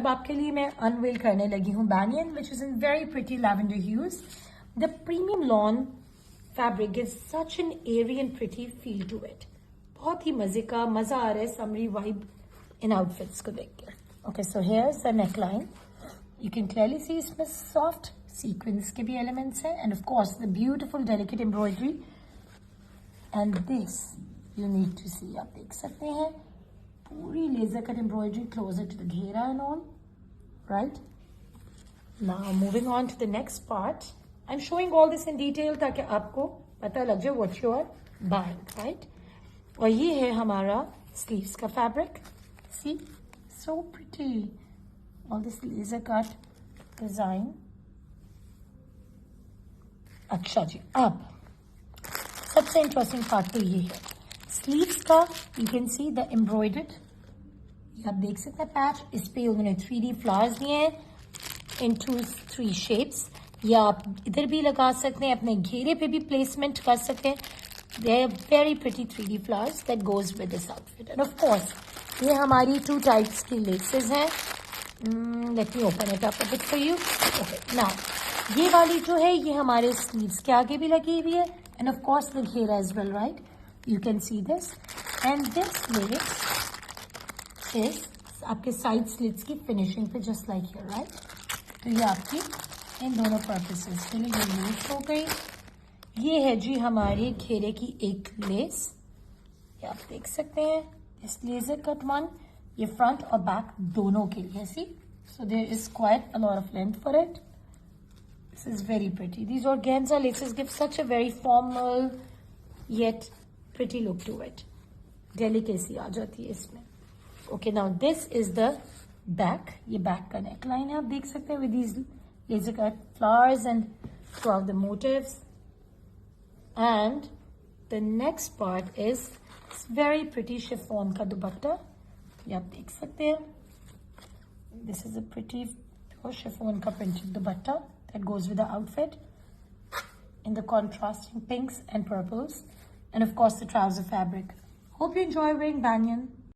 अब आपके लिए मैं अनवेल करने लगी हूँ banyan, which is in very pretty lavender hues. The premium lawn fabric gives such an airy and pretty feel to it. बहुत ही मजे का, मजा आ रहा है summery vibe in outfits को देख के. Okay, so here's the neckline. You can clearly see इसमें soft sequins के भी elements हैं, and of course the beautiful delicate embroidery. And this you need to see. आप देख सकते हैं पूरी laser cut embroidery closer to the घेरा and all, right? Now moving on to the next part. I'm showing all this in detail ताकि आपको पता लग जाए what you are buying, right? और ये है हमारा sleeves का fabric. See, so pretty. All this laser cut design. अच्छा जी, अब सबसे इंटरेस्टिंग पार्ट तो ये है स्लीव्स का. You can see the embroidered, ये आप देख सकते हैं पैच. इस पे उन्होंने 3D फ्लावर्स दिए हैं इन 2-3 शेप्स. या आप इधर भी लगा सकते हैं, अपने घेरे पे भी प्लेसमेंट कर सकते हैं. They are very pretty 3D flowers that goes with this outfit. And of course ये हमारी 2 टाइप्स की लेसेस हैं. Let me open it up a bit for you. Okay, now ये वाली जो है ये हमारे स्लीव्स के आगे भी लगी हुई है. And of course the घेरा as well, right? You can see this. And this lace is आपके side slits की finishing पे just like here, right? तो ये आपकी इन दोनों purposes के लिए ये यूज हो गई. ये है जी हमारे घेरे की एक लेस. ये आप देख सकते हैं इस लेजर कट वन. ये फ्रंट और बैक दोनों के लिए. See? So there is quite a lot of length for it. This is very pretty. These organza laces give such a very formal yet pretty look to it. Delicacy आ जाती है इसमें. Okay, now this is the back. ये back का neckline है, आप देख सकते हैं with these laser cut flowers and throughout the motifs. And the next part is this very pretty chiffon का दुपट्टा. ये आप देख सकते हैं. This is a pretty pure chiffon का printed dupatta that goes with the outfit in the contrasting pinks and purples, and of course the trouser fabric. Hope you enjoy wearing banyan.